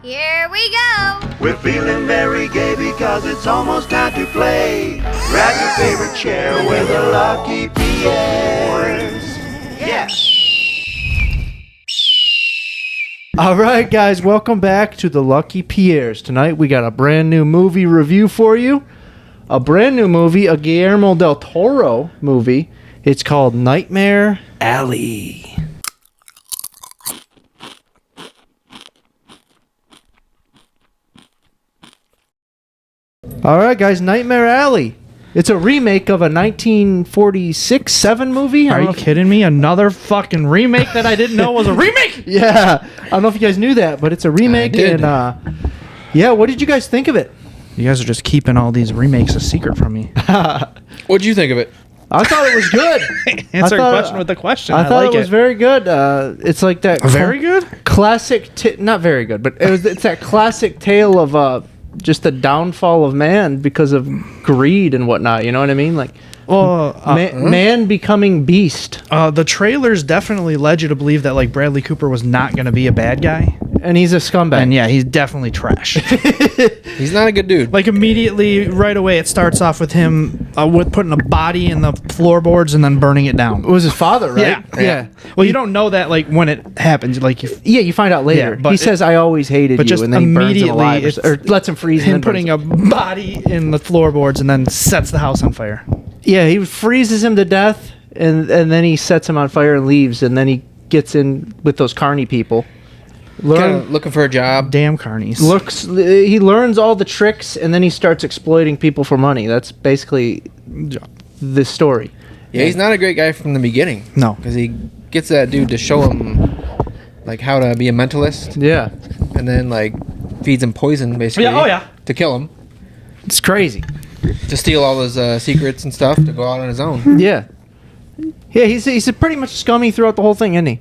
Here we go! We're feeling very gay because it's almost time to play. Grab your favorite chair with the Lucky Pierres. Yeah! Alright guys, welcome back to the Lucky Pierres. Tonight we got a brand new movie review for you. A brand new movie, a Guillermo del Toro movie. It's called Nightmare Alley. Alright guys, Nightmare Alley. It's a remake of a 1946-7 movie. Are you kidding me? Another fucking remake that I didn't know was a remake? Yeah. I don't know if you guys knew that, but it's a remake. And yeah, what did you guys think of it? You guys are just keeping all these remakes a secret from me. What'd you think of it? I thought it was good. Answer a question with a question. I thought like it was very good. It's like that very good? Classic not very good, but it's that classic tale of just the downfall of man because of greed and whatnot. You know what I mean? Like, man becoming beast. The trailers definitely led you to believe that like Bradley Cooper was not going to be a bad guy, and he's a scumbag. and yeah, he's definitely trash. He's not a good dude. Like immediately, right away, it starts off with him with putting a body in the floorboards and then burning it down. It was his father, right? Yeah. Well, you don't know that like when it happens. Like you find out later. Yeah, but he says, "I always hated but you," just and then he burns him immediately alive, or lets him freeze. him and then burns putting a body in the floorboards and then sets the house on fire. Yeah, he freezes him to death, and then he sets him on fire and leaves, and then he gets in with those carny people. Looking for a job. Damn carnies. He learns all the tricks, and then he starts exploiting people for money. That's basically the story. Yeah, he's not a great guy from the beginning. No. Because he gets that dude to show him like how to be a mentalist, Yeah, and then like feeds him poison basically. Yeah, To kill him, it's crazy. to steal all his secrets and stuff, to go out on his own. Yeah, he's a pretty much scummy throughout the whole thing, isn't he?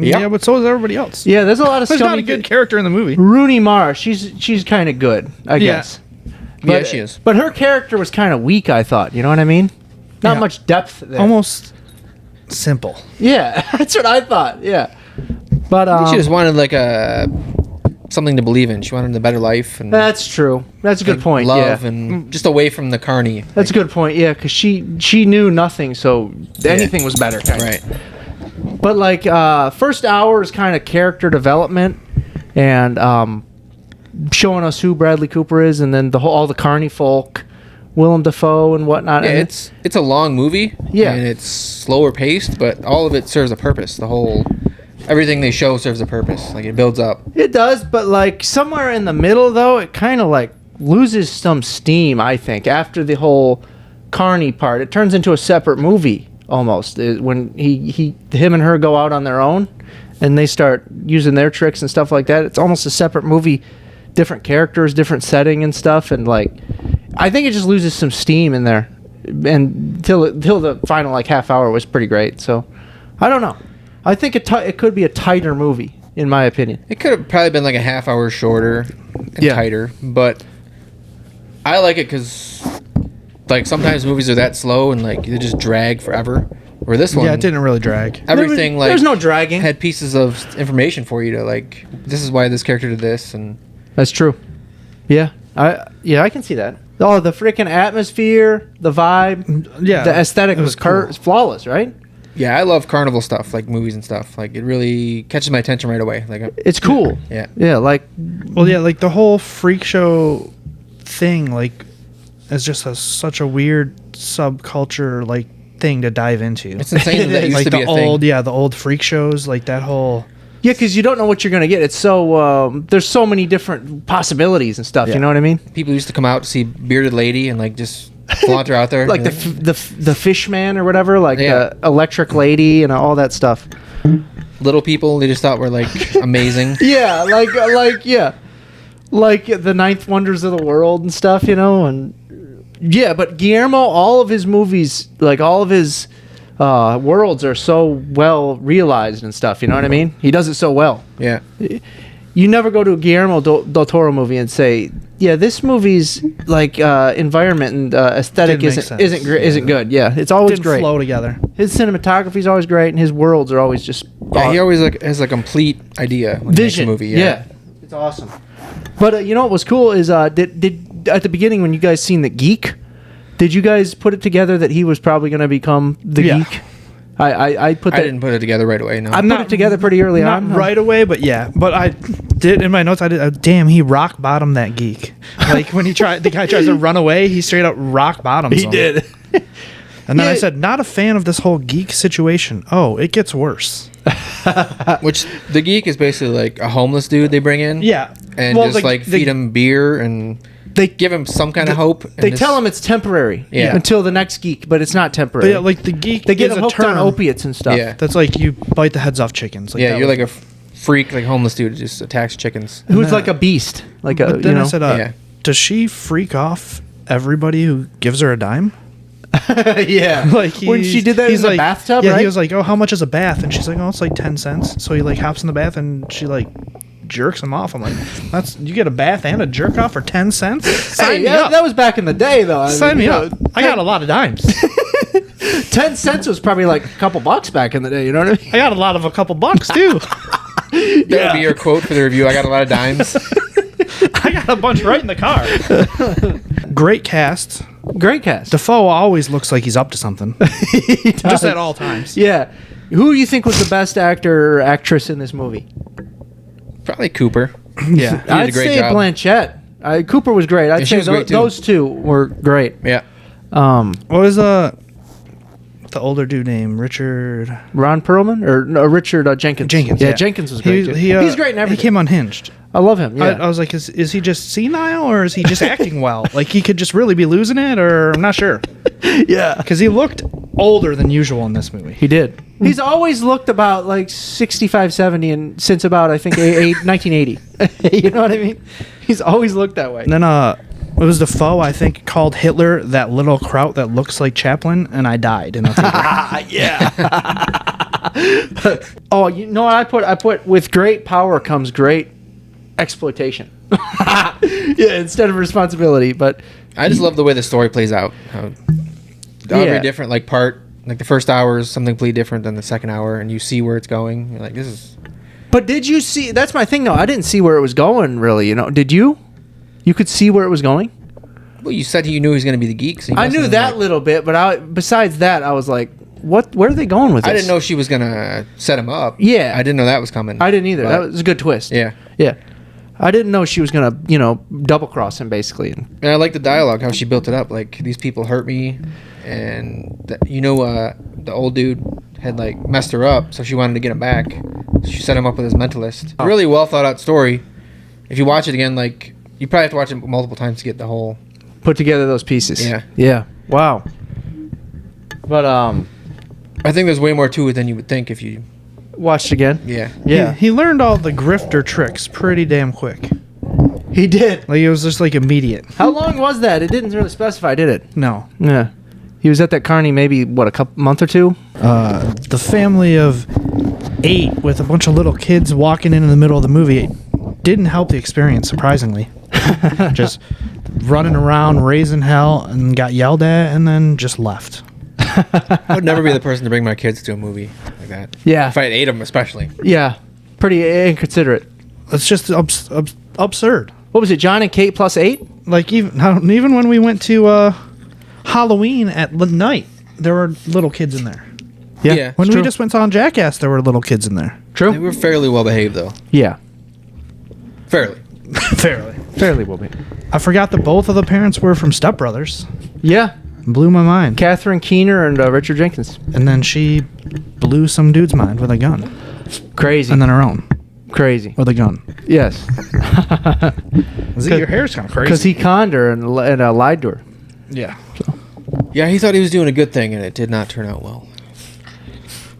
Yeah, but so is everybody else. Yeah, there's a lot of There's scummy. not a good character in the movie. Rooney Mara, she's kind of good, I guess. Yeah, she is. But her character was kind of weak, I thought. You know what I mean? Not Yeah. much depth there. Almost simple. Yeah, that's what I thought. Yeah, but She just wanted like something to believe in. She wanted a better life and that's true. That's a good like, point. love Yeah, and just away from the carny. that's a good point. Yeah, because she knew nothing, so anything was better. Kinda. Right. But like first hour is kind of character development and showing us who Bradley Cooper is, and then all the carny folk, Willem Dafoe and whatnot. Yeah, and it's a long movie. Yeah. And it's slower paced, but all of it serves a purpose. Everything they show serves a purpose. Like it builds up. it does, but like somewhere in the middle though, it kind of like loses some steam. I think after the whole carny part, it turns into a separate movie almost. When him and her go out on their own, and they start using their tricks and stuff like that. It's almost a separate movie, different characters, different setting and stuff, and like I think it just loses some steam in there, and till the final like half hour was pretty great. So I don't know. I think it could be a tighter movie in my opinion. It could have probably been like a half hour shorter and Yeah. tighter, but I like it because like sometimes movies are that slow and like they just drag forever. Or this one, Yeah, it didn't really drag. everything like There's no dragging. had pieces of information for you to like. This is why this character did this, and That's true. Yeah, I can see that. Oh, the freaking atmosphere, the vibe, Yeah, the aesthetic it was cool. flawless, right? yeah, I love carnival stuff like movies and stuff. Like it really catches my attention right away. Like It's cool. yeah, Yeah, like Well, yeah, like the whole freak show thing, like, is just such a weird subculture, like, thing to dive into. it's insane that used like to be the a thing. old, the old freak shows, like that whole. yeah, because you don't know what you're gonna get. It's so there's so many different possibilities and stuff. Yeah. You know what I mean? People used to come out to see bearded lady and like just flaunt her out there. Like the fish man or whatever, like Yeah. the electric lady and all that stuff. little people they just thought were like amazing. Yeah, like the Ninth Wonders of the World and stuff, you know, and yeah. But Guillermo, all of his movies, like all of his worlds, are so well realized and stuff. You know what I mean? He does it so well. Yeah. You never go to a Guillermo del Toro movie and say, "Yeah, this movie's like environment and aesthetic Didn't make sense. isn't good." Yeah, it's always Didn't great. flow together. His cinematography is always great, and his worlds are always just Yeah, he always like has a complete idea when he makes vision. a movie. Yeah. It's awesome. But you know what was cool is did at the beginning when you guys seen the geek, did you guys put it together that he was probably going to become the geek? I put that. I didn't put it together right away. No, I put it together pretty early Not on. right away, but yeah. But I did in my notes. I did. Damn, he rock bottomed that geek. Like when the guy tries to run away, he straight up rock bottoms him. He did. And then I Yeah. said, not a fan of this whole geek situation. Oh, it gets worse. which the geek is basically like a homeless dude they bring in. Yeah. and Well, just feed him beer and They give him some kind of hope. They tell him it's temporary until the next geek, but it's not temporary. But yeah, like the geek, they get is him a hooked on term opiates and stuff. Yeah. that's like you bite the heads off chickens. Yeah, that you're was- like a freak, like homeless dude who just attacks chickens. Who's like a beast, like a But then you know. I said, Yeah. does she freak off everybody who gives her a dime? yeah, Like when she did that in the bathtub, yeah, right? he was like, "Oh, how much is a bath?" And she's like, "Oh, it's like 10 cents." So he like hops in the bath and she like jerks him off. I'm like, "That's you get a bath and a jerk off for 10 cents? Sign me up." That was back in the day, though. Sign me up. I got a lot of dimes. 10 cents was probably like a couple bucks back in the day. You know what I mean? I got a couple bucks too. That would be your quote for the review. I got a lot of dimes. I got a bunch right in the car. Great cast. Great cast. Defoe always looks like he's up to something, He does. just at all times. Yeah. Who do you think was the best actor or actress in this movie? Probably Cooper. Yeah. did a I'd great say job. Blanchett. Cooper was great. I'd Yeah, she say was great, too. those two were great. Yeah. What was the older dude named Richard Ron Perlman or no, Richard Jenkins. Jenkins? Yeah, Jenkins was great. too. He's great in He everything. came unhinged. I love him. Yeah. I was like, is he just senile or is he just acting well? Like he could just really be losing it, or I'm not sure. yeah. Because he looked older than usual in this movie. He did. He's always looked about like 65, 70 and since about I think 1980. You know what I mean? He's always looked that way. And then it was Defoe, I think, called Hitler that little kraut that looks like Chaplin, and I died in the theater. Yeah. Oh, you know what I put with great power comes great exploitation. Yeah, instead of responsibility, but I just love the way the story plays out. How every Yeah. different like the first hour is something completely different than the second hour, and you see where it's going. You're like, this is. But did you see? That's my thing, though. I didn't see where it was going, really. You know, did you? You could see where it was going. Well, you said you knew he was going to be the geek. So you I must knew have, that like- little bit, but besides that, I was like, "What? Where are they going with this?" I didn't know she was going to set him up. Yeah. I didn't know that was coming. I didn't either. But- That was a good twist. Yeah. Yeah. I didn't know she was gonna, double cross him basically. And I like the dialogue, how she built it up. Like, these people hurt me, and the old dude had like messed her up, so she wanted to get him back. She set him up with his mentalist. Really well thought out story. If you watch it again, like you probably have to watch it multiple times to get the whole. Put together those pieces. Yeah. Yeah. Wow. But I think there's way more to it than you would think if you. watched again. Yeah. Yeah. He learned all the grifter tricks pretty damn quick. He did. Like it was just like immediate. How long was that? It didn't really specify, did it? No. Yeah. He was at that carny maybe a month or two. The family of 8 with a bunch of little kids walking in the middle of the movie didn't help the experience, surprisingly. Just running around, raising hell, and got yelled at, and then just left. I would never be the person to bring my kids to a movie like that. Yeah. If I had 8 of them, especially. Yeah. Pretty inconsiderate. It's just absurd. What was it? John and Kate plus 8? Like even when we went to Halloween at night, there were little kids in there. Yeah. When it's we true. just went on Jackass, there were little kids in there. They True. were fairly well behaved, though. Yeah. Fairly. Fairly. Fairly will be. I forgot that both of the parents were from Step Brothers. Yeah. Blew my mind. Catherine Keener and Richard Jenkins. And then she blew some dude's mind with a gun. Crazy. And then her own Crazy. with a gun. Yes. Your hair's kind of crazy. Because he conned her and lied to her. Yeah. Yeah, he thought he was doing a good thing, and it did not turn out well.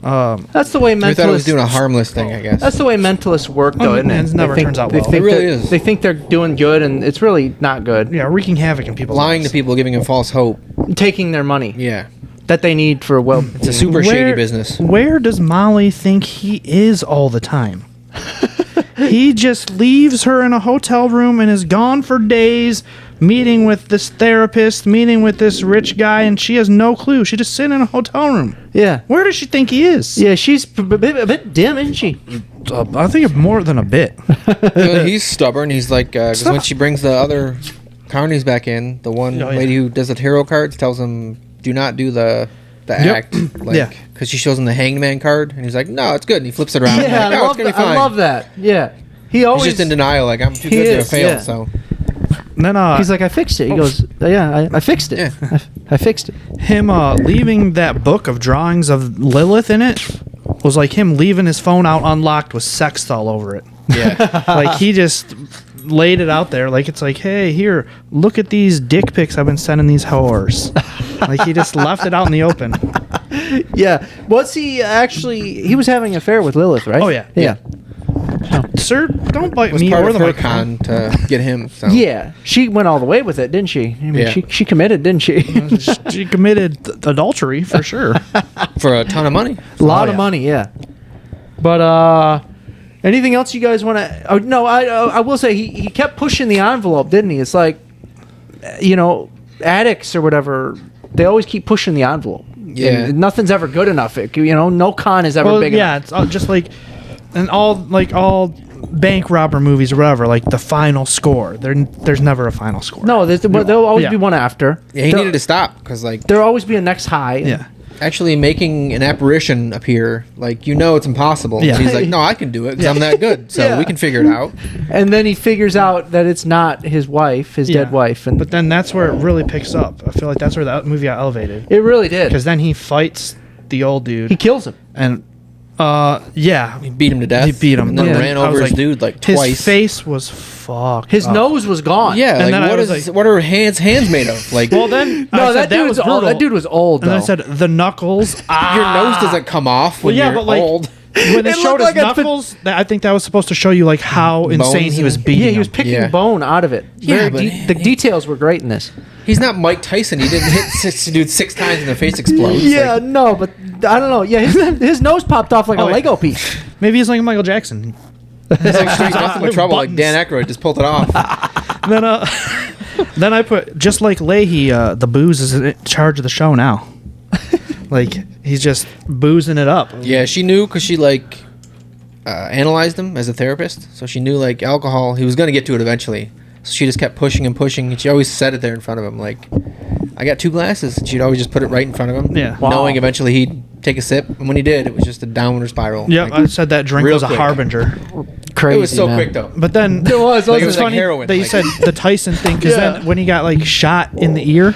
That's the way He thought he was mentalists. doing a harmless thing, I guess. That's the way mentalists work, though, isn't it? It never turns out well. It really is. They think they're doing good, and it's really not good. Yeah, wreaking havoc in people's Lying to lives. people, giving them false hope. Taking their money Yeah. that they need for It's a super shady business. Where does Molly think he is all the time? He just leaves her in a hotel room and is gone for days, meeting with this therapist, meeting with this rich guy, and she has no clue. She just sitting in a hotel room. Yeah. Where does she think he is? Yeah, she's a bit dim, isn't she? I think it's more than a bit. He's stubborn. He's like, because when she brings the other carnies back in, the one lady who does the tarot cards tells him, do not do the act. Like, because she shows him the hanged man card, and he's like, no, it's good. And he flips it around. Yeah, like, no, it's gonna be fine. I love that. Yeah. He always... He's just in denial, like, I'm too good to fail, so... And then, he's like, I fixed it. He goes, yeah, I fixed it. Yeah. I fixed it. him leaving that book of drawings of Lilith in it was like him leaving his phone out unlocked with sex all over it. Yeah. Like, he just laid it out there. Like, it's like, hey, here, look at these dick pics I've been sending these whores. Like, he just left it out in the open. Yeah. Was he actually... He was having an affair with Lilith, right? Oh, yeah. Yeah. Sir, don't bite It was me part or of the her microphone. con to get him, so... Yeah. She went all the way with it, didn't she? I mean, Yeah. she committed, didn't she? She committed adultery, for sure. For a ton of money. A lot Oh, of yeah. money, yeah. But anything else you guys want to? Oh, no, I will say he kept pushing the envelope, didn't he? It's like, you know, addicts or whatever. They always keep pushing the envelope. Yeah. And nothing's ever good enough. You know, no con is ever big enough. it's just like, and all bank robber movies or whatever, like the final score. There's never a final score. No, there'll always Yeah. be one after. Yeah, he There'll- needed to stop, because, like, There'll always be a next high. Yeah. actually making an apparition appear, like, you know it's impossible. Yeah. He's like, no, I can do it, because I'm that good, so Yeah. we can figure it out. And then he figures out that it's not his wife, his dead wife, and But then that's where it really picks up. I feel like that's where that movie got elevated. it really did. Because then he fights the old dude. He kills him. And, yeah. He beat him to death. He beat him. And then Yeah. ran I was over his like, dude, like, his twice. face was fucked. His up. nose was gone. Yeah, And then like, I what was is like- what are hands made of? Like, Well, then No, I said that dude was old. brutal. That dude was old. And Though. then I said the knuckles. your nose doesn't come off when Well, yeah, you're but, like, old. When they It showed looked his like a knuckles, I think that was supposed to show you like how insane Bones he was and- beating. Yeah, he was him. picking Yeah. bone out of it. Yeah, Very but- the details were great in this. He's not Mike Tyson. He didn't hit dude 6 times and the face explodes. Yeah, Like, no, but I don't know. Yeah, his nose popped off like Oh, a yeah. Lego piece. Maybe he's like Michael Jackson. it's like Street Nothing But Trouble. Like Dan Aykroyd just pulled it off. Then then I put just like Leahy, the booze is in charge of the show now. Like he's just boozing it up. Yeah, she knew, because she, like, analyzed him as a therapist. So she knew, like, alcohol, he was going to get to it eventually. So she just kept pushing and pushing. And she always set it there in front of him. Like, I got 2 glasses. And she'd always just put it right in front of him. Yeah. Wow. Knowing eventually he'd take a sip. And when he did, it was just a downward spiral. Yeah, Like, I said that drink real was a quick. harbinger. Crazy. it was so man. quick, though. But then It was, Like, it wasn't was it? like funny heroin. that you like- said the Tyson thing because Yeah. then when he got like shot in the ear,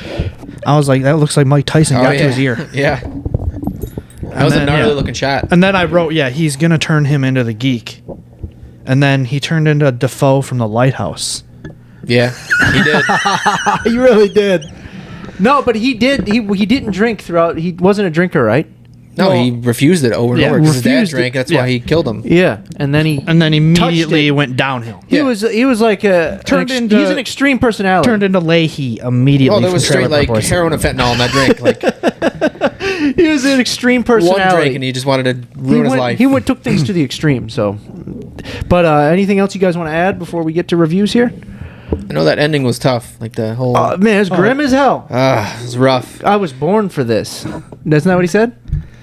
I was like, that looks like Mike Tyson got to his ear. Yeah. That was a then, gnarly yeah. looking shot. And then I wrote, yeah, he's gonna turn him into the geek. And then he turned into Defoe from The Lighthouse. Yeah, he did. He really did. No, but he did. He didn't drink throughout. He wasn't a drinker, right? No, he refused it over and Yeah, over because his dad refused it. drank. That's Yeah. why he killed him. Yeah, and then he immediately it. went downhill. he Yeah. was like a Turned into- he's an extreme personality. Turned into Leahy immediately. Oh, there from was straight Trailer like Park Boys. heroin and fentanyl in that drink. Like He was an extreme one personality. drink, and he just wanted to ruin his life. He took things to the extreme. So, but anything else you guys want to add before we get to reviews here? I know that ending was tough. Like the whole. Man, it's grim as hell. It was rough. I was born for this. Isn't that what he said?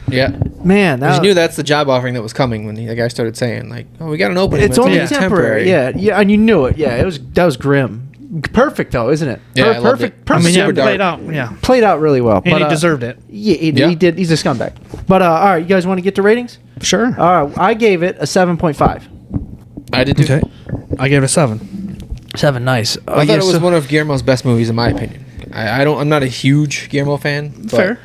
Yeah. Man, Because that you knew that's the job offering that was coming when the guy started saying, like, "Oh, we got an opening. it's but only Yeah. temporary. Yeah, and you knew it. Yeah, that was grim. Perfect though, isn't it? Yeah, I loved perfect. it. Perfect. I mean, yeah, Super dark. played out. Yeah, Played out really well. and but, he deserved it. Yeah, Yeah. he did. He's a scumbag. But all right, you guys want to get to ratings? Sure. All right, I gave it a 7.5. I did too. Okay. I gave it a 7. 7, nice. I thought it was one of Guillermo's best movies, in my opinion. I'm not a huge Guillermo fan. But Fair.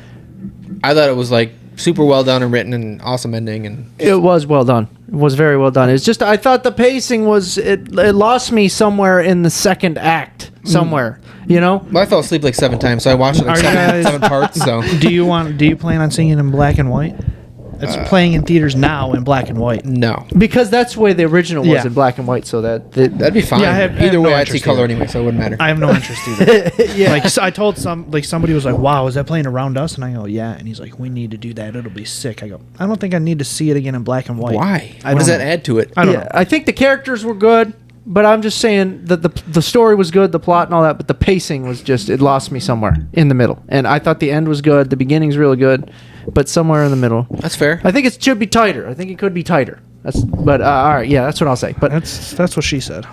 I thought it was like super well done and written and awesome ending and. It was well done. It was very well done. It's just I thought the pacing was it lost me somewhere in the second act somewhere. You know? Well, I fell asleep like 7 times, so I watched it like Are you guys- seven parts. So Do you plan on seeing it in black and white? It's playing in theaters now in black and white. No. Because that's the way the original was Yeah. in black and white. So That'd be fine. Yeah, I have Either no way, I'd see interest color either. anyway, so it wouldn't matter. I have no interest either. yeah. Like so I told somebody was like, "Wow, is that playing around us?" And I go, "Yeah." And he's like, "We need to do that. It'll be sick." I go, "I don't think I need to see it again in black and white." Why? I What does don't that know. add to it? I don't know. I think the characters were good, but I'm just saying that the story was good, the plot and all that, but the pacing was just, it lost me somewhere in the middle. And I thought the end was good, the beginning's really good, but somewhere in the middle. That's fair. I think it should be tighter. I think it could be tighter. But all right, yeah, that's what I'll say. But That's what she said.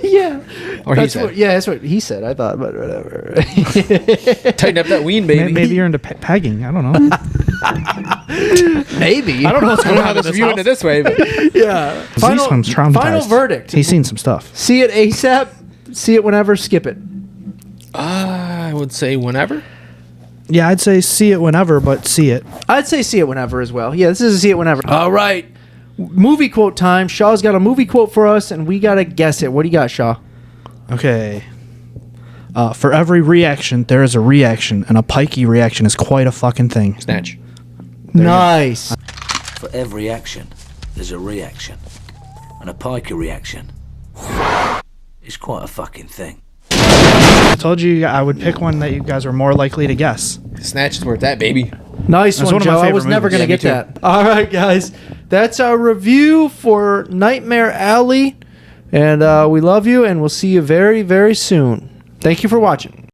yeah, Or he that's said. what, yeah, that's what he said. I thought, but whatever. Tighten up that ween, baby. Maybe you're into pegging. I don't know. Maybe I don't know what's I don't going know how on in this this viewing it house. this way, but Yeah. Zeesman's traumatized. Final verdict. He's seen some stuff. See it ASAP. See it whenever. Skip it. I would say whenever. Yeah, I'd say see it whenever, but see it. I'd say see it whenever as well. Yeah, this is a see it whenever. All right. Movie quote time. Shaw's got a movie quote for us, and we got to guess it. What do you got, Shaw? Okay. For every reaction, there is a reaction, and a pikey reaction is quite a fucking thing. Snatch. Nice. For every action, there's a reaction. And a piker reaction is quite a fucking thing. I told you I would pick one that you guys were more likely to guess. Snatch is worth that, baby. Nice That's one, one of my Joe. I favorite was never movies. going to Yeah, get me that. All right, guys. That's our review for Nightmare Alley. And we love you, and we'll see you very, very soon. Thank you for watching.